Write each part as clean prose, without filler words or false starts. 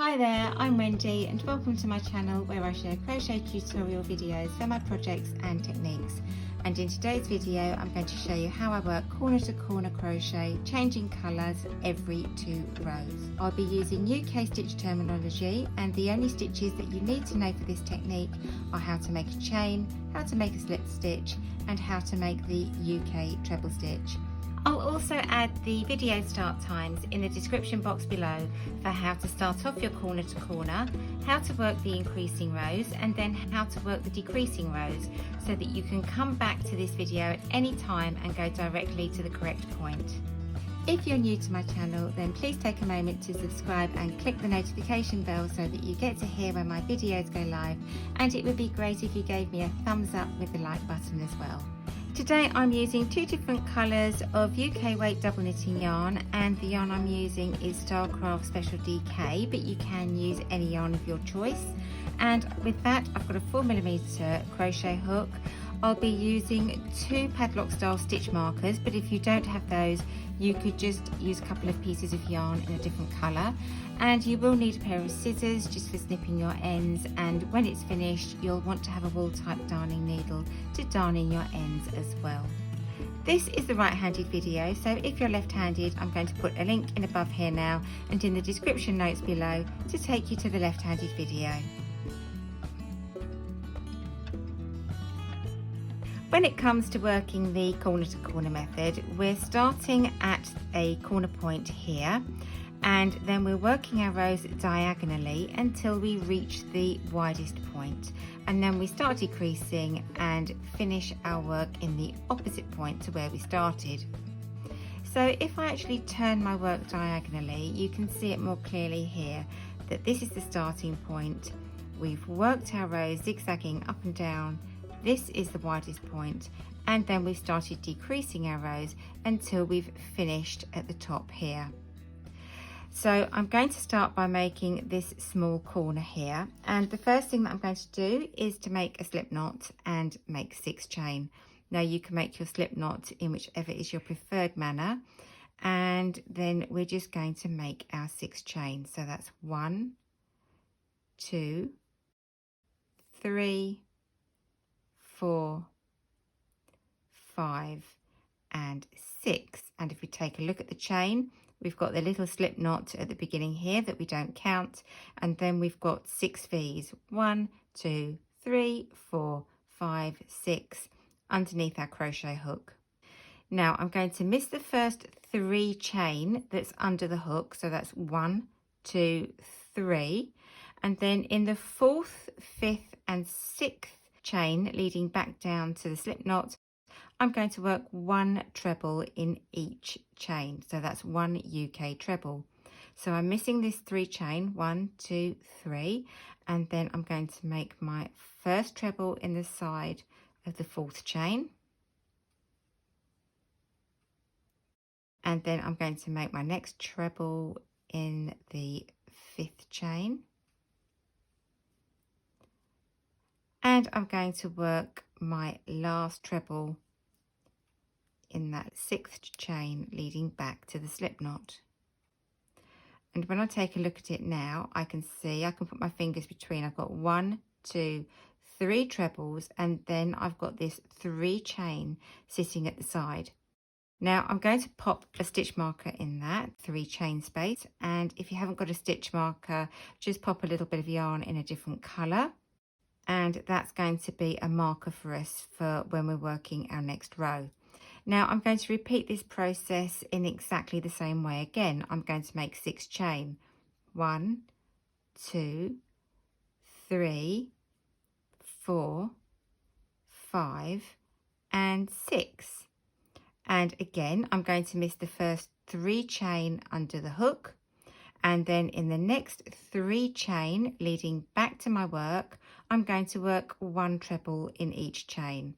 Hi there, I'm Wendy and welcome to my channel where I share crochet tutorial videos for my projects and techniques. And in today's video I'm going to show you how I work corner to corner crochet, changing colours every 2 rows. I'll be using UK stitch terminology, and the only stitches that you need to know for this technique are how to make a chain, how to make a slip stitch and how to make the UK treble stitch. I'll also add the video start times in the description box below for how to start off your corner to corner, how to work the increasing rows and then how to work the decreasing rows, so that you can come back to this video at any time and go directly to the correct point. If you're new to my channel, then please take a moment to subscribe and click the notification bell so that you get to hear when my videos go live, and it would be great if you gave me a thumbs up with the like button as well. Today I'm using 2 different colours of UK weight double knitting yarn, and the yarn I'm using is Stylecraft Special DK, but you can use any yarn of your choice. And with that I've got a 4mm crochet hook. I'll be using 2 padlock style stitch markers, but if you don't have those you could just use a couple of pieces of yarn in a different colour. And you will need a pair of scissors just for snipping your ends, and when it's finished you'll want to have a wool type darning needle to darn in your ends as well. This is the right-handed video, so if you're left-handed I'm going to put a link in above here now and in the description notes below to take you to the left-handed video. When it comes to working the corner to corner method, we're starting at a corner point here, and then we're working our rows diagonally until we reach the widest point, and then we start decreasing and finish our work in the opposite point to where we started. So if I actually turn my work diagonally, you can see it more clearly here that this is the starting point. We've worked our rows zigzagging up and down. This is the widest point, and then we've started decreasing our rows until we've finished at the top here. So I'm going to start by making this small corner here, and the first thing that I'm going to do is to make a slip knot and make 6 chain. Now you can make your slip knot in whichever is your preferred manner, and then we're just going to make our 6 chain. So that's 1, 2, 3, 4, 5 and 6. And if we take a look at the chain, we've got the little slip knot at the beginning here that we don't count, and then we've got 6 V's, 1, 2, 3, 4, 5, 6 underneath our crochet hook. Now I'm going to miss the first 3 chain that's under the hook, so that's 1, 2, 3, and then in the 4th, 5th and 6th chain leading back down to the slip knot, I'm going to work 1 treble in each chain, so that's 1 UK treble. So I'm missing this 3 chain, 1, 2, 3, and then I'm going to make my first treble in the side of the 4th chain, and then I'm going to make my next treble in the 5th chain, and I'm going to work my last treble in that 6th chain leading back to the slip knot. And when I take a look at it now, I can see I can put my fingers between. I've got 1, 2, 3 trebles, and then I've got this 3 chain sitting at the side. Now I'm going to pop a stitch marker in that 3 chain space, and if you haven't got a stitch marker, just pop a little bit of yarn in a different colour, and that's going to be a marker for us for when we're working our next row. Now I'm going to repeat this process in exactly the same way again. I'm going to make 6 chain, 1, 2, 3, 4, 5 and 6. And again I'm going to miss the first 3 chain under the hook, and then in the next 3 chain leading back to my work I'm going to work 1 treble in each chain.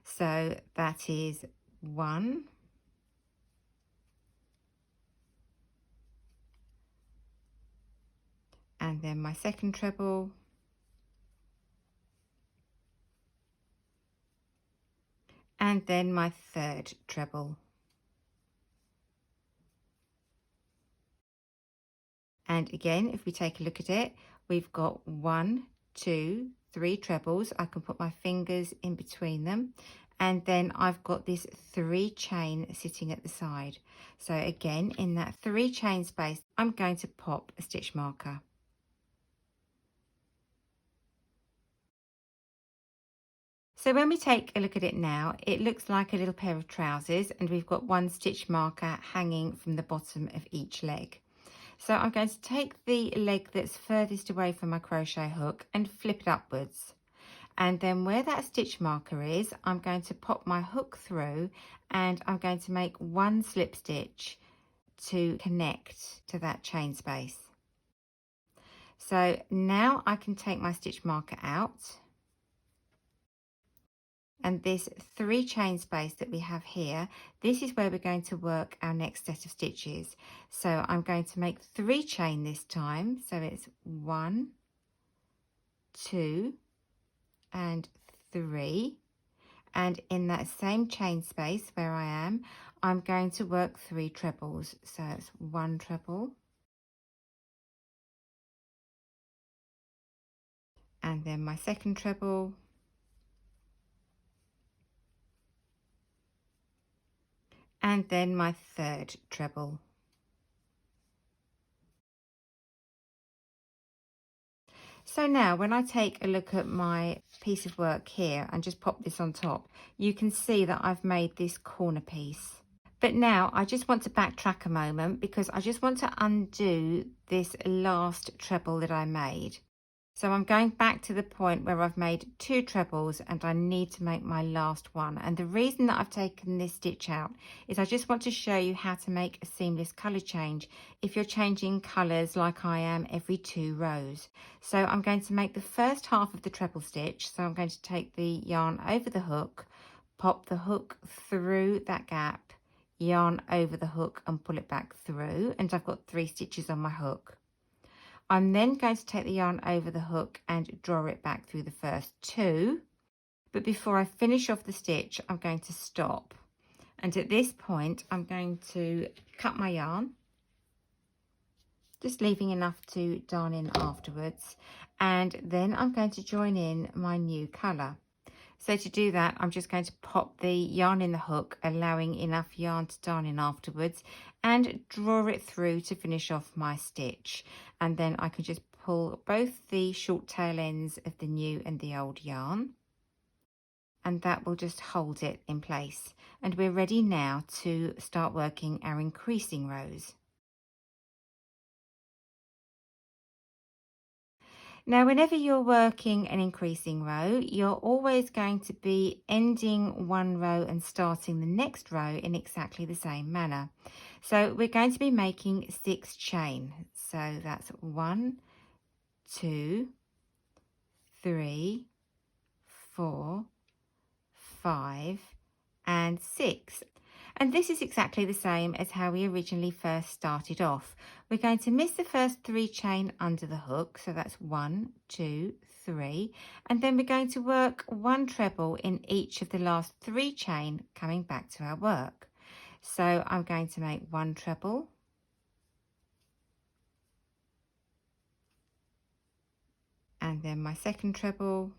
So that is 1, and then my second treble, and then my third treble. And again, if we take a look at it, we've got 1, 2, 3 trebles. I can put my fingers in between them. And then I've got this 3 chain sitting at the side. So again, in that 3 chain space, I'm going to pop a stitch marker. So when we take a look at it now, it looks like a little pair of trousers, and we've got 1 stitch marker hanging from the bottom of each leg. So I'm going to take the leg that's furthest away from my crochet hook and flip it upwards. And then where that stitch marker is, I'm going to pop my hook through, and I'm going to make 1 slip stitch to connect to that chain space. So now I can take my stitch marker out, and this 3 chain space that we have here, this is where we're going to work our next set of stitches. So I'm going to make 3 chain this time. So it's 1, 2 and 3, and in that same chain space where I am, I'm going to work 3 trebles. So it's 1 treble, and then my second treble, and then my third treble. So now when I take a look at my piece of work here and just pop this on top, you can see that I've made this corner piece. But now I just want to backtrack a moment, because I just want to undo this last treble that I made. So I'm going back to the point where I've made 2 trebles and I need to make my last one. And the reason that I've taken this stitch out is I just want to show you how to make a seamless colour change if you're changing colours like I am every 2 rows. So I'm going to make the first half of the treble stitch. So I'm going to take the yarn over the hook, pop the hook through that gap, yarn over the hook and pull it back through, and I've got 3 stitches on my hook. I'm then going to take the yarn over the hook and draw it back through the first 2. But before I finish off the stitch, I'm going to stop. And at this point, I'm going to cut my yarn, just leaving enough to darn in afterwards. And then I'm going to join in my new colour. So to do that, I'm just going to pop the yarn in the hook, allowing enough yarn to darn in afterwards, and draw it through to finish off my stitch. And then I can just pull both the short tail ends of the new and the old yarn, and that will just hold it in place. And we're ready now to start working our increasing rows. Now, whenever you're working an increasing row, you're always going to be ending one row and starting the next row in exactly the same manner. So we're going to be making 6 chain. So that's 1, 2, 3, 4, 5, and 6. And this is exactly the same as how we originally first started off. We're going to miss the first 3 chain under the hook, so that's 1, 2, 3, and then we're going to work 1 treble in each of the last 3 chain coming back to our work. So I'm going to make 1 treble, and then my second treble,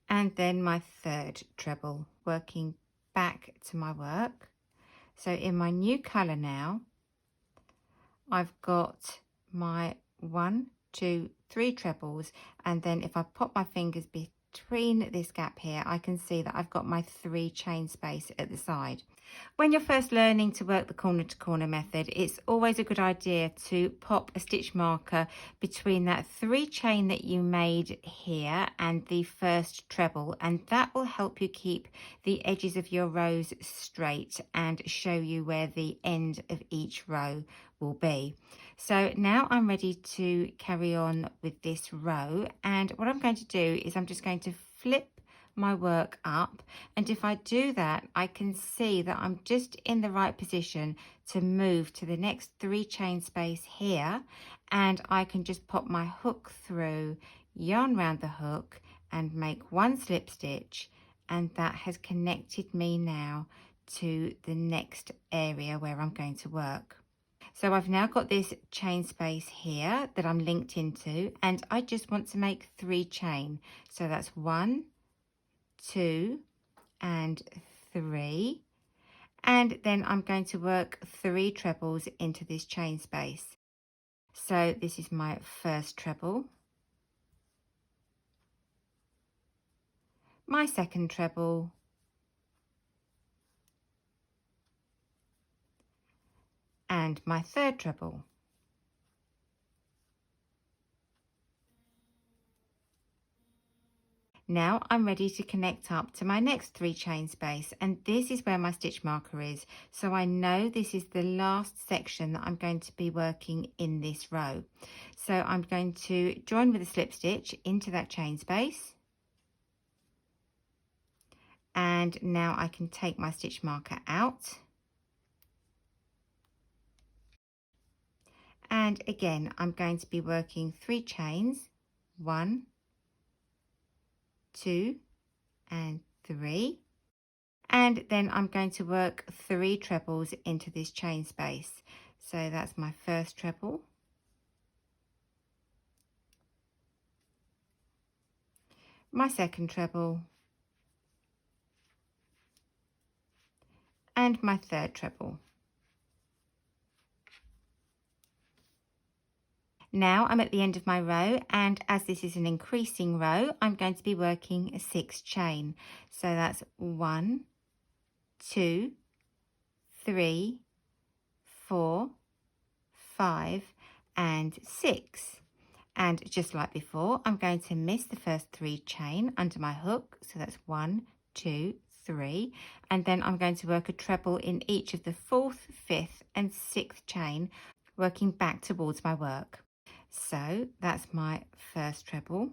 and then my third treble, working back to my work. So in my new colour now, I've got my 1, 2, 3 trebles, and then if I pop my fingers between this gap here, I can see that I've got my 3 chain space at the side. When you're first learning to work the corner to corner method, it's always a good idea to pop a stitch marker between that 3 chain that you made here and the first treble, and that will help you keep the edges of your rows straight and show you where the end of each row will be. So now I'm ready to carry on with this row, and what I'm going to do is I'm just going to flip my work up, and if I do that, I can see that I'm just in the right position to move to the next 3 chain space here, and I can just pop my hook through, yarn around the hook and make 1 slip stitch, and that has connected me now to the next area where I'm going to work. So I've now got this chain space here that I'm linked into, and I just want to make 3 chain. So that's 1, 2 and 3, and then I'm going to work 3 trebles into this chain space. So this is my first treble, my second treble, and my third treble. Now I'm ready to connect up to my next 3 chain space, and this is where my stitch marker is. So I know this is the last section that I'm going to be working in this row. So I'm going to join with a slip stitch into that chain space. And now I can take my stitch marker out. And again, I'm going to be working 3 chains, 1, 2 and 3, and then I'm going to work 3 trebles into this chain space. So that's my first treble, my second treble, and my third treble. Now I'm at the end of my row, and as this is an increasing row, I'm going to be working a 6 chain. So that's 1, 2, 3, 4, 5 and 6. And just like before, I'm going to miss the first 3 chain under my hook. So that's 1, 2, 3. And then I'm going to work a treble in each of the 4th, 5th and 6th chain, working back towards my work. So that's my first treble.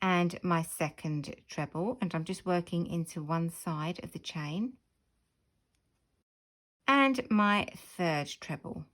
And my second treble, and I'm just working into one side of the chain. And my third treble.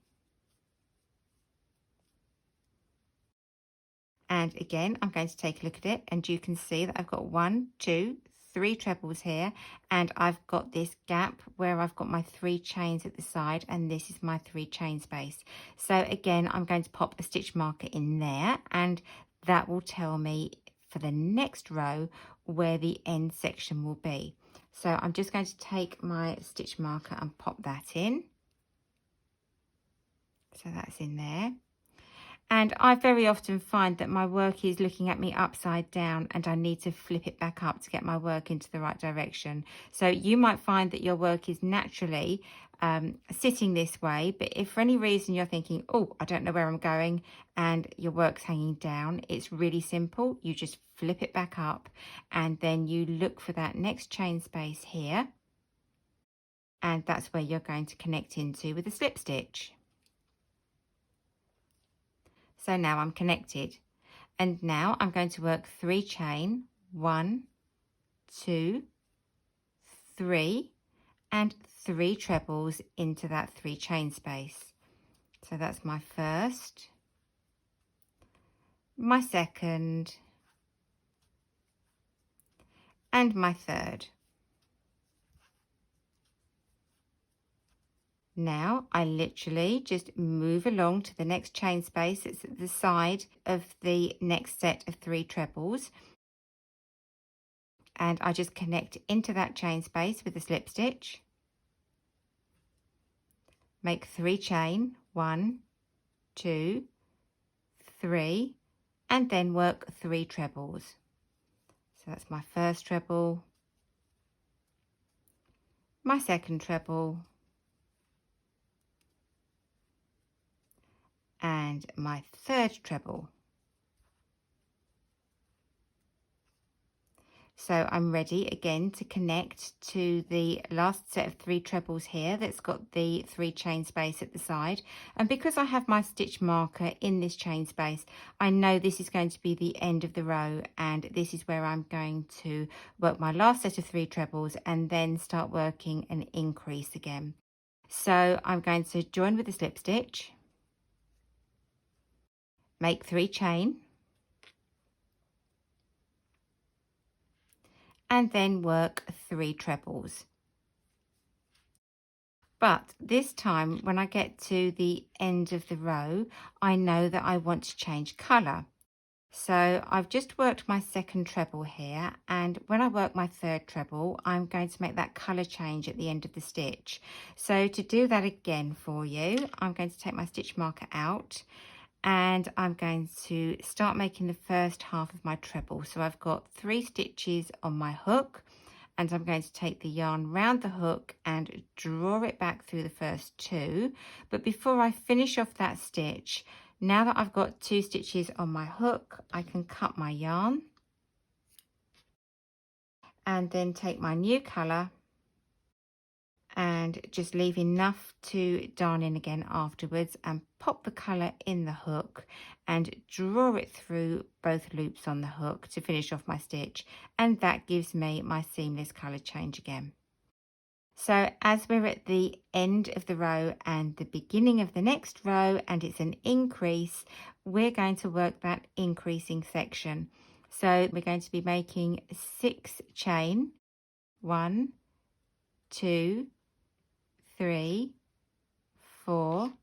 And again, I'm going to take a look at it, and you can see that I've got 1, 2, 3 trebles here, and I've got this gap where I've got my 3 chains at the side, and this is my 3 chain space. So again, I'm going to pop a stitch marker in there, and that will tell me for the next row where the end section will be. So I'm just going to take my stitch marker and pop that in. So that's in there. And I very often find that my work is looking at me upside down, and I need to flip it back up to get my work into the right direction. So you might find that your work is naturally sitting this way, but if for any reason you're thinking, oh, I don't know where I'm going, and your work's hanging down, it's really simple. You just flip it back up, and then you look for that next chain space here, and that's where you're going to connect into with a slip stitch. So now I'm connected, and now I'm going to work 3 chain, 1, 2, 3 and 3 trebles into that 3 chain space. So that's my first, my second and my third. Now I literally just move along to the next chain space. It's at the side of the next set of 3 trebles, and I just connect into that chain space with a slip stitch, make 3 chain, 1, 2, 3, and then work 3 trebles. So that's my first treble, my second treble, and my third treble. So I'm ready again to connect to the last set of 3 trebles here that's got the 3 chain space at the side. And because I have my stitch marker in this chain space, I know this is going to be the end of the row, and this is where I'm going to work my last set of 3 trebles and then start working an increase again. So I'm going to join with a slip stitch, make 3 chain, and then work 3 trebles. But this time when I get to the end of the row, I know that I want to change colour. So I've just worked my second treble here, and when I work my third treble, I'm going to make that colour change at the end of the stitch. So to do that again for you, I'm going to take my stitch marker out, and I'm going to start making the first half of my treble. So I've got 3 stitches on my hook, and I'm going to take the yarn round the hook and draw it back through the first 2. But before I finish off that stitch, now that I've got 2 stitches on my hook, I can cut my yarn and then take my new colour and just leave enough to darn in again afterwards, and pop the colour in the hook and draw it through both loops on the hook to finish off my stitch, and that gives me my seamless colour change again. So as we're at the end of the row and the beginning of the next row, and it's an increase, we're going to work that increasing section. So we're going to be making 6 chain, 1, 2, 3, 4,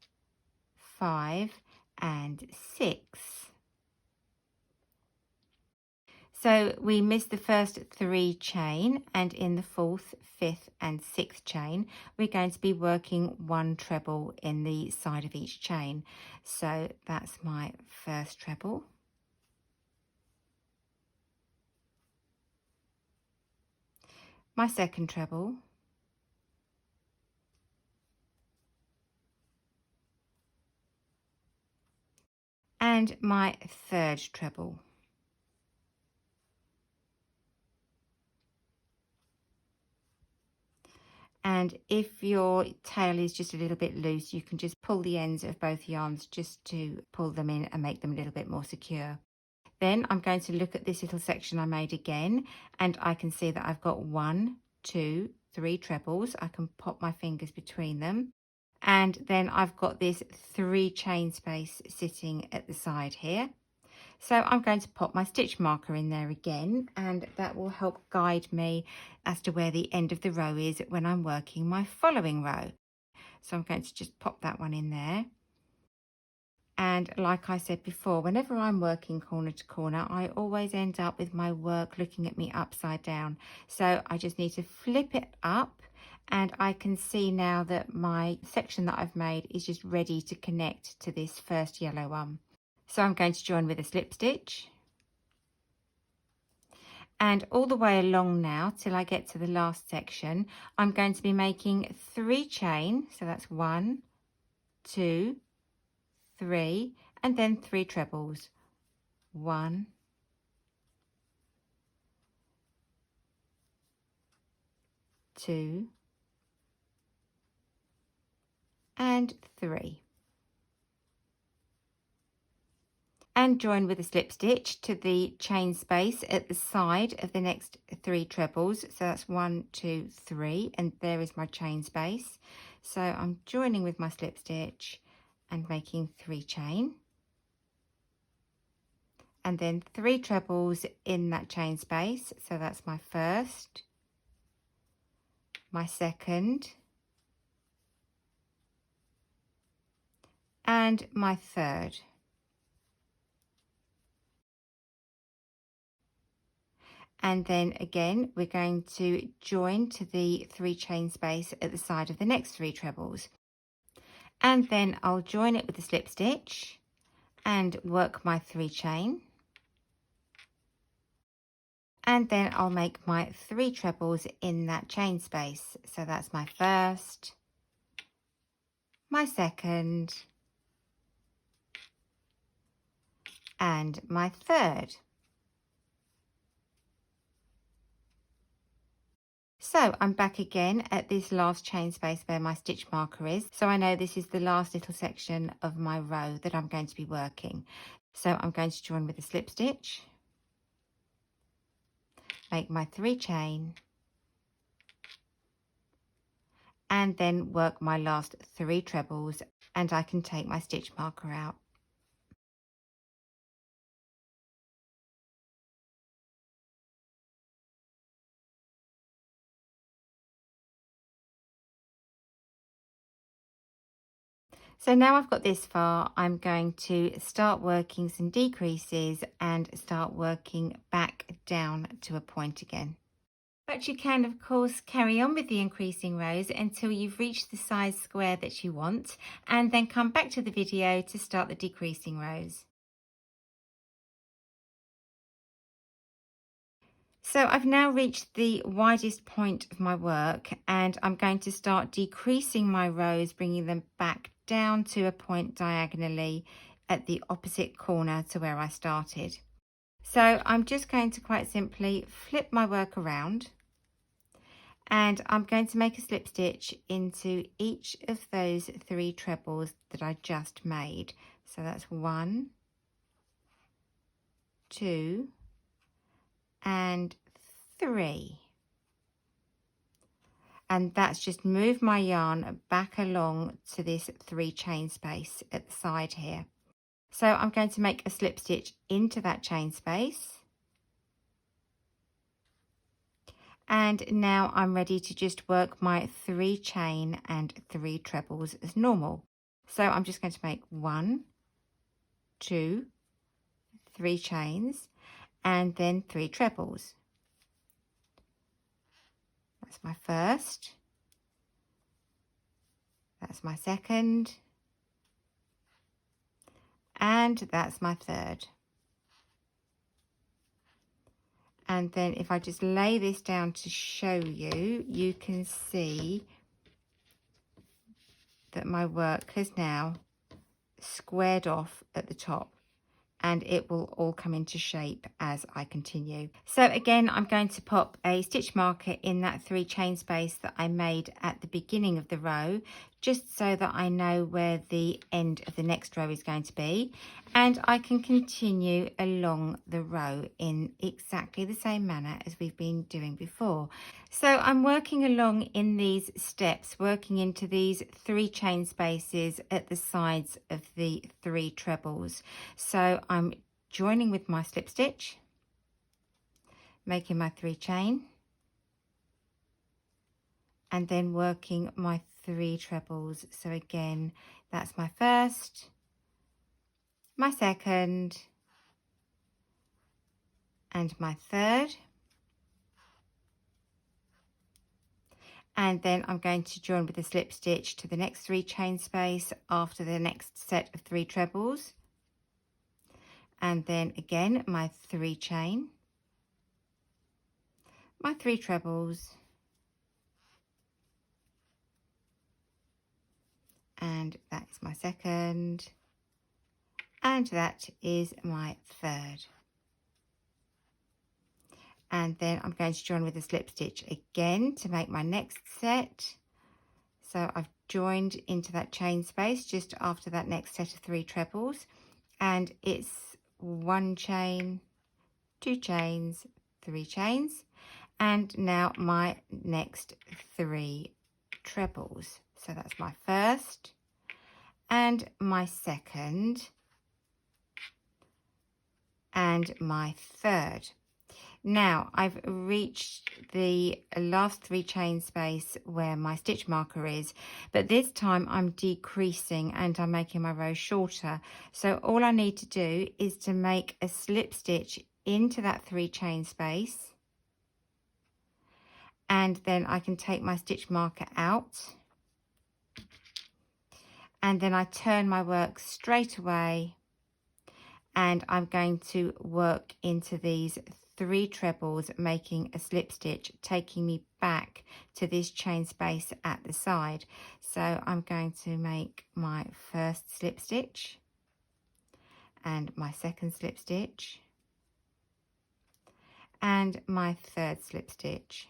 5, and 6. So we missed the first 3 chain, and in the 4th, 5th and 6th chain, we're going to be working 1 treble in the side of each chain. So that's my first treble. My second treble. And my third treble. And if your tail is just a little bit loose, you can just pull the ends of both yarns just to pull them in and make them a little bit more secure. Then I'm going to look at this little section I made again, and I can see that I've got 1, 2, 3 trebles. I can pop my fingers between them. And then I've got this 3 chain space sitting at the side here. So I'm going to pop my stitch marker in there again, and that will help guide me as to where the end of the row is when I'm working my following row. So I'm going to just pop that one in there. And like I said before, whenever I'm working corner to corner, I always end up with my work looking at me upside down. So I just need to flip it up, and I can see now that my section that I've made is just ready to connect to this first yellow one. So I'm going to join with a slip stitch, and all the way along now till I get to the last section, I'm going to be making 3 chain. So that's 1, 2, 3, and then 3 trebles. 1, 2, and 3. And join with a slip stitch to the chain space at the side of the next 3 trebles. So that's 1, 2, 3, and there is my chain space. So I'm joining with my slip stitch and making 3 chain, and then 3 trebles in that chain space. So that's my first, my second, and my third. And then again, we're going to join to the 3 chain space at the side of the next 3 trebles. And then I'll join it with a slip stitch and work my 3 chain. And then I'll make my 3 trebles in that chain space. So that's my first, my second, and my third. So I'm back again at this last chain space where my stitch marker is. So I know this is the last little section of my row that I'm going to be working. So I'm going to join with a slip stitch, make my 3 chain, and then work my last 3 trebles, and I can take my stitch marker out. So now I've got this far, I'm going to start working some decreases and start working back down to a point again. But you can of course carry on with the increasing rows until you've reached the size square that you want, and then come back to the video to start the decreasing rows. So I've now reached the widest point of my work, and I'm going to start decreasing my rows, bringing them back down to a point diagonally at the opposite corner to where I started. So I'm just going to quite simply flip my work around, and I'm going to make a slip stitch into each of those 3 trebles that I just made. So that's 1, 2 and 3. And that's just moved my yarn back along to this 3 chain space at the side here. So I'm going to make a slip stitch into that chain space. And now I'm ready to just work my 3 chain and 3 trebles as normal. So I'm just going to make 1, 2, 3 chains and then 3 trebles. That's my first, that's my second, and that's my third. And then if I just lay this down to show you, you can see that my work has now squared off at the top, and it will all come into shape as I continue. So again, I'm going to pop a stitch marker in that 3 chain space that I made at the beginning of the row, just so that I know where the end of the next row is going to be, and I can continue along the row in exactly the same manner as we've been doing before. So I'm working along in these steps, working into these 3 chain spaces at the sides of the 3 trebles. So I'm joining with my slip stitch, making my 3 chain, and then working my 3 trebles. So again, that's my first, my second, and my third. And then I'm going to join with a slip stitch to the next 3 chain space after the next set of 3 trebles. And then again, my 3 chain, my 3 trebles, and that is my second, and that is my third. And then I'm going to join with a slip stitch again to make my next set. So I've joined into that chain space just after that next set of 3 trebles, and it's 1 chain, 2 chains, 3 chains, and now my next 3 trebles. So that's my first and my second and my third. Now I've reached the last 3 chain space where my stitch marker is, but this time I'm decreasing and I'm making my row shorter. So all I need to do is to make a slip stitch into that 3 chain space, and then I can take my stitch marker out, and then I turn my work straight away, and I'm going to work into these 3 trebles, making a slip stitch, taking me back to this chain space at the side. So I'm going to make my first slip stitch and my second slip stitch and my third slip stitch.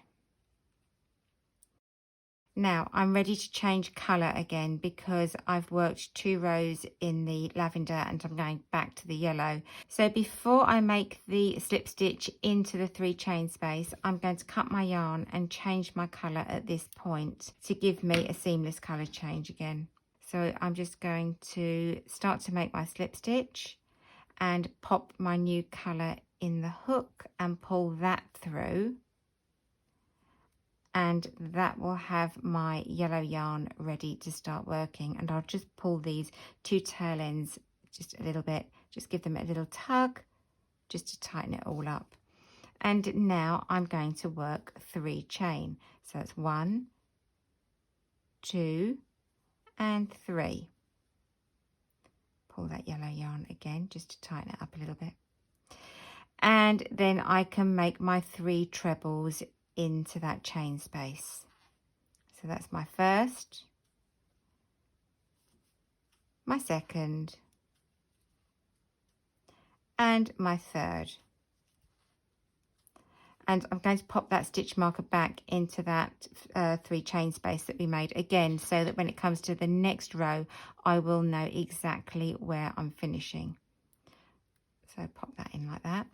Now I'm ready to change colour again because I've worked 2 rows in the lavender and I'm going back to the yellow. So before I make the slip stitch into the 3 chain space, I'm going to cut my yarn and change my colour at this point to give me a seamless colour change again. So I'm just going to start to make my slip stitch and pop my new colour in the hook and pull that through. and that will have my yellow yarn ready to start working. And I'll just pull these two tail ends just a little bit, just give them a little tug just to tighten it all up. And now I'm going to work 3 chain. So it's 1, 2 and 3. Pull that yellow yarn again just to tighten it up a little bit. And then I can make my 3 trebles into that chain space. So that's my first, my second, and my third. And I'm going to pop that stitch marker back into that 3 chain space that we made again, so that when it comes to the next row, I will know exactly where I'm finishing. So pop that in like that.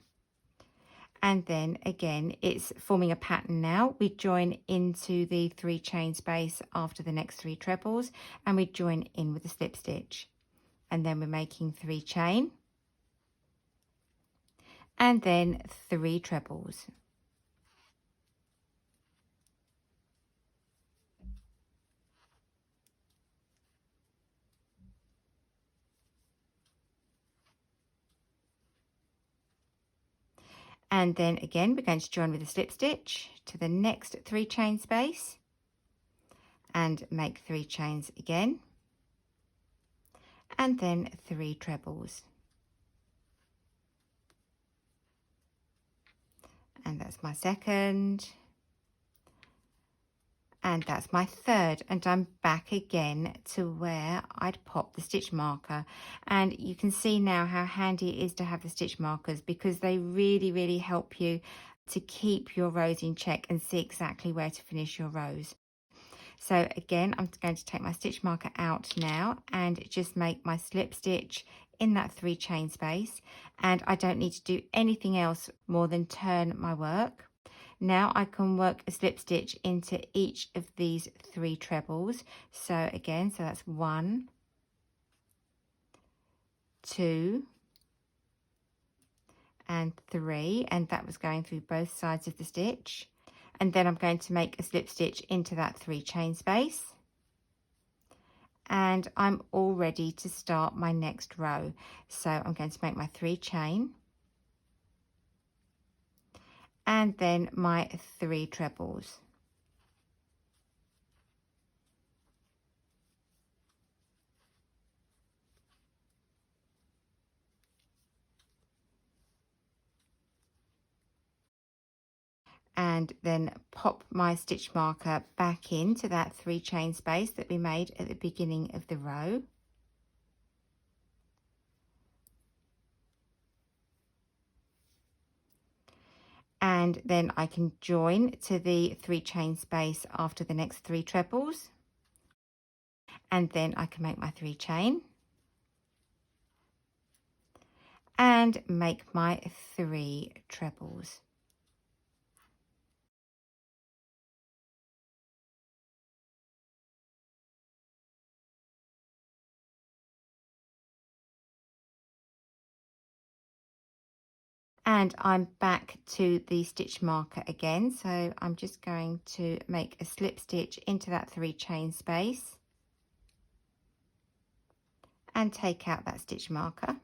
And then again, it's forming a pattern now. We join into the 3 chain space after the next 3 trebles, and we join in with a slip stitch. And then we're making 3 chain, and then 3 trebles. And then again, we're going to join with a slip stitch to the next 3 chain space and make 3 chains again, and then 3 trebles. And that's my second, and that's my third, and I'm back again to where I'd popped the stitch marker. And you can see now how handy it is to have the stitch markers, because they really help you to keep your rows in check and see exactly where to finish your rows. So again, I'm going to take my stitch marker out now and just make my slip stitch in that 3 chain space, and I don't need to do anything else more than turn my work. Now I can work a slip stitch into each of these 3 trebles. So again, so that's 1, 2 and 3, and that was going through both sides of the stitch. And then I'm going to make a slip stitch into that 3 chain space, and I'm all ready to start my next row. So I'm going to make my 3 chain, and then my 3 trebles. And then pop my stitch marker back into that 3 chain space that we made at the beginning of the row. And then I can join to the 3 chain space after the next 3 trebles, and then I can make my 3 chain and make my 3 trebles. And I'm back to the stitch marker again, so I'm just going to make a slip stitch into that 3 chain space and take out that stitch marker.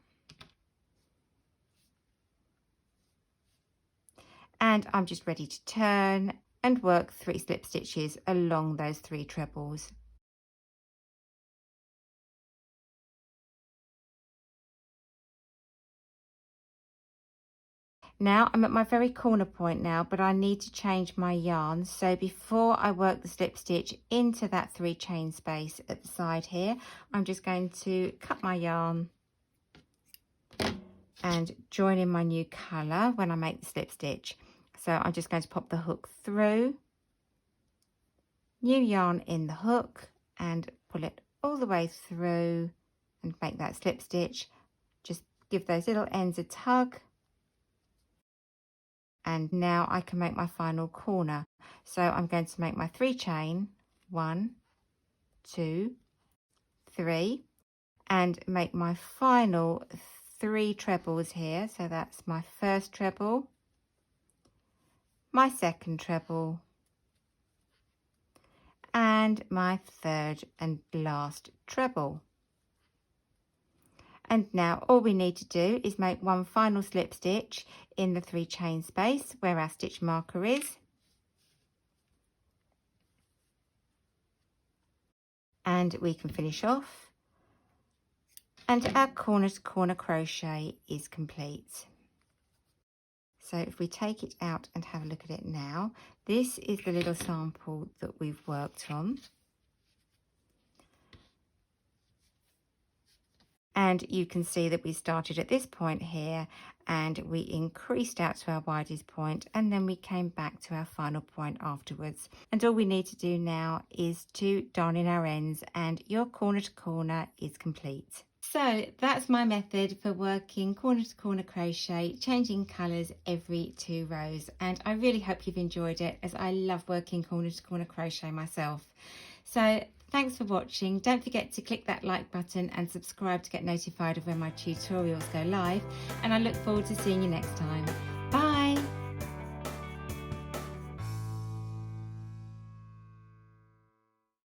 And I'm just ready to turn and work 3 slip stitches along those 3 trebles. Now I'm at my very corner point now, but I need to change my yarn. So before I work the slip stitch into that 3 chain space at the side here, I'm just going to cut my yarn and join in my new colour when I make the slip stitch. So I'm just going to pop the hook through, new yarn in the hook, and pull it all the way through and make that slip stitch. Just give those little ends a tug. And now I can make my final corner. So I'm going to make my 3 chain, 1, 2, 3, and make my final 3 trebles here. So that's my first treble, my second treble, and my third and last treble. And now all we need to do is make one final slip stitch in the 3 chain space where our stitch marker is. And we can finish off. And our corner to corner crochet is complete. So if we take it out and have a look at it now, this is the little sample that we've worked on. And you can see that we started at this point here and we increased out to our widest point, and then we came back to our final point afterwards. And all we need to do now is to darn in our ends, and your corner to corner is complete. So that's my method for working corner to corner crochet, changing colours every 2 rows. And I really hope you've enjoyed it, as I love working corner to corner crochet myself. So thanks for watching. Don't forget to click that like button and subscribe to get notified of when my tutorials go live. And I look forward to seeing you next time.